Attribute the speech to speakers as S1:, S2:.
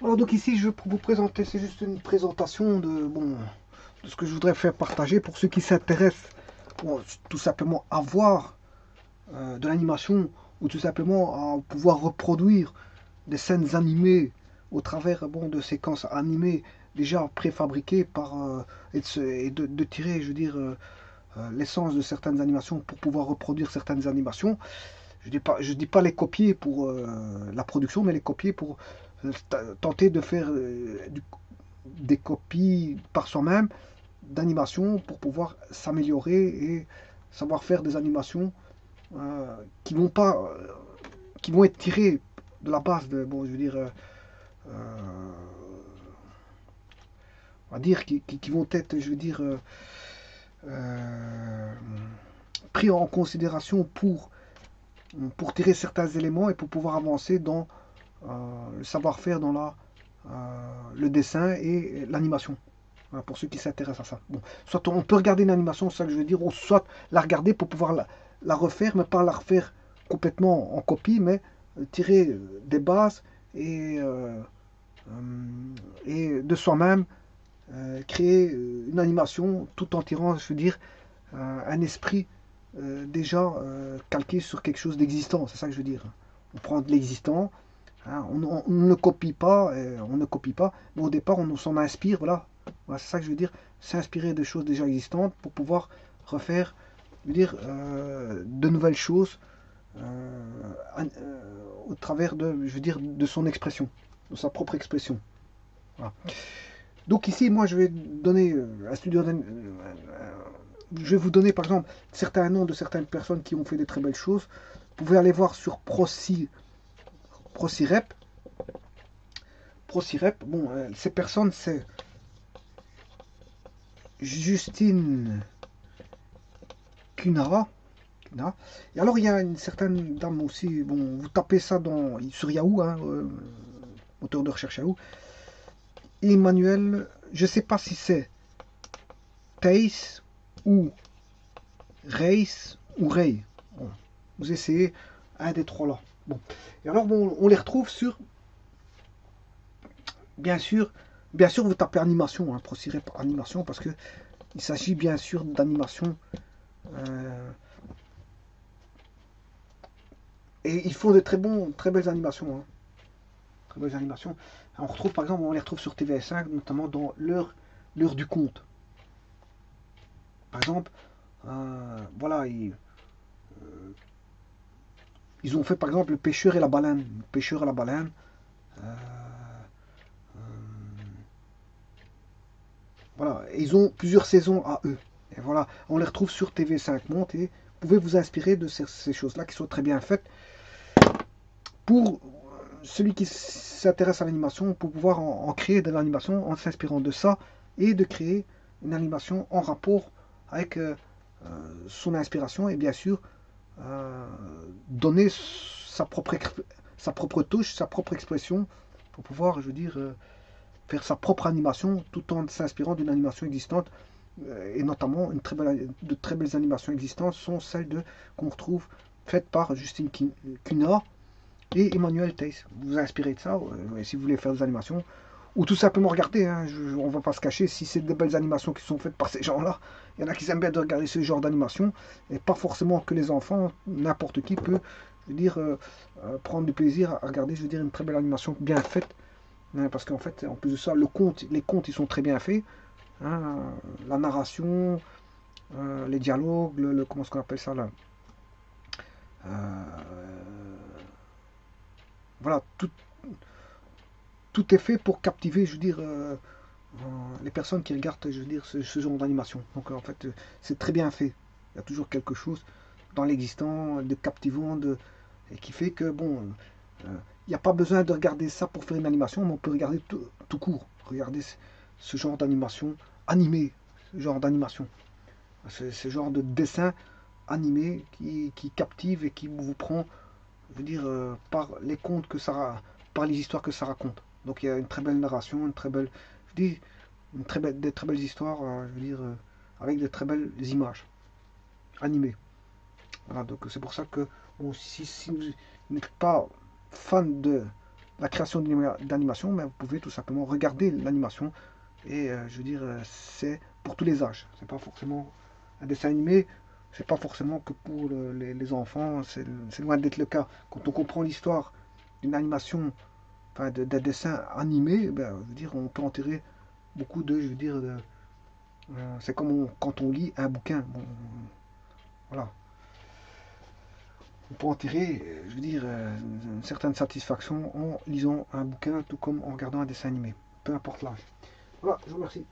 S1: Alors donc ici je vais vous présenter, c'est juste une présentation de ce que je voudrais faire partager pour ceux qui s'intéressent tout simplement à voir de l'animation ou tout simplement à pouvoir reproduire des scènes animées au travers de séquences animées déjà préfabriquées et de tirer, je veux dire, l'essence de certaines animations pour pouvoir reproduire certaines animations. Je dis pas les copier pour la production, mais les copier pour tenter de faire des copies par soi-même d'animations pour pouvoir s'améliorer et savoir faire des animations qui vont pas, qui vont être tirées de la base de, bon, je veux dire, on va dire, qui vont être, je veux dire, euh, pris en considération pour tirer certains éléments et pour pouvoir avancer dans le savoir-faire dans le dessin et l'animation. Voilà, pour ceux qui s'intéressent à ça. Bon, soit on peut regarder une animation, c'est ça que je veux dire, ou soit la regarder pour pouvoir la refaire, mais pas la refaire complètement en copie, mais tirer des bases et, euh, et de soi-même créer une animation tout en tirant, je veux dire, un esprit déjà calqué sur quelque chose d'existant. C'est ça que je veux dire. On prend de l'existant, hein, on ne copie pas, on ne copie pas, mais au départ on s'en inspire, voilà. Voilà, c'est ça que je veux dire, s'inspirer de choses déjà existantes pour pouvoir refaire, je veux dire, de nouvelles choses au travers de, je veux dire, de son expression, de sa propre expression. Voilà. Donc ici, moi, je vais donner un studio, je vais vous donner par exemple certains noms de certaines personnes qui ont fait des très belles choses. Vous pouvez aller voir sur ProCirep. ProCirep, bon, ces personnes, c'est Justine Cunara. Et alors il y a une certaine dame aussi, bon, vous tapez ça sur Yahoo, hein, moteur de recherche Yahoo. Emmanuel, je ne sais pas si c'est Thaïs ou Reis ou Rey. Bon, vous essayez un des trois là. Bon. Et alors bon, on les retrouve sur, bien sûr, vous tapez animation, hein, ProCirep animation, parce que il s'agit bien sûr d'animation. Euh, et ils font de très belles animations. Hein. Très belles animations. On retrouve par exemple, on les retrouve sur TV5, notamment dans l'heure du conte. Par exemple, voilà, ils ont fait par exemple le pêcheur et la baleine. Le pêcheur et la baleine. Euh, voilà, et ils ont plusieurs saisons à eux. Et voilà, on les retrouve sur TV5 Monde et vous pouvez vous inspirer de ces choses-là qui sont très bien faites pour celui qui s'intéresse à l'animation, pour pouvoir en créer de l'animation en s'inspirant de ça et de créer une animation en rapport avec son inspiration et bien sûr euh, donner sa propre touche, sa propre expression pour pouvoir, je veux dire, faire sa propre animation tout en s'inspirant d'une animation existante. Et notamment, de très belles animations existantes sont celles qu'on retrouve faites par Justine Cunard et Emmanuel Teiss. Vous vous inspirez de ça si vous voulez faire des animations. Ou tout simplement regarder, hein, on ne va pas se cacher, si c'est de belles animations qui sont faites par ces gens-là, il y en a qui aiment bien de regarder ce genre d'animation, et pas forcément que les enfants, n'importe qui peut, je veux dire, prendre du plaisir à regarder, je veux dire, une très belle animation bien faite, hein, parce qu'en fait, en plus de ça, les contes, ils sont très bien faits, hein, la narration, les dialogues, comment est-ce qu'on appelle ça là, voilà, tout est fait pour captiver, je veux dire, les personnes qui regardent, je veux dire, ce genre d'animation. Donc en fait, c'est très bien fait. Il y a toujours quelque chose dans l'existant de captivant, et qui fait que bon, il n'y a pas besoin de regarder ça pour faire une animation, mais on peut regarder tout court. Regarder ce genre d'animation animé, ce genre d'animation, ce genre de dessin animé qui captive et qui vous prend, je veux dire, par les contes par les histoires que ça raconte. Donc il y a une très belle narration, une très belle, je dis, des très belles histoires, je veux dire, avec de très belles images animées. Voilà, donc c'est pour ça que bon, si vous n'êtes pas fan la création d'animation, mais vous pouvez tout simplement regarder l'animation. Et je veux dire, c'est pour tous les âges. C'est pas forcément un dessin animé, c'est pas forcément que pour les enfants. C'est loin d'être le cas. Quand on comprend l'histoire d'une animation, enfin d'un dessin animé, ben, je veux dire, on peut en tirer beaucoup de, je veux dire, c'est comme quand on lit un bouquin. Bon, voilà. On peut en tirer, je veux dire, une certaine satisfaction en lisant un bouquin, tout comme en regardant un dessin animé. Peu importe l'âge. Voilà, je vous remercie.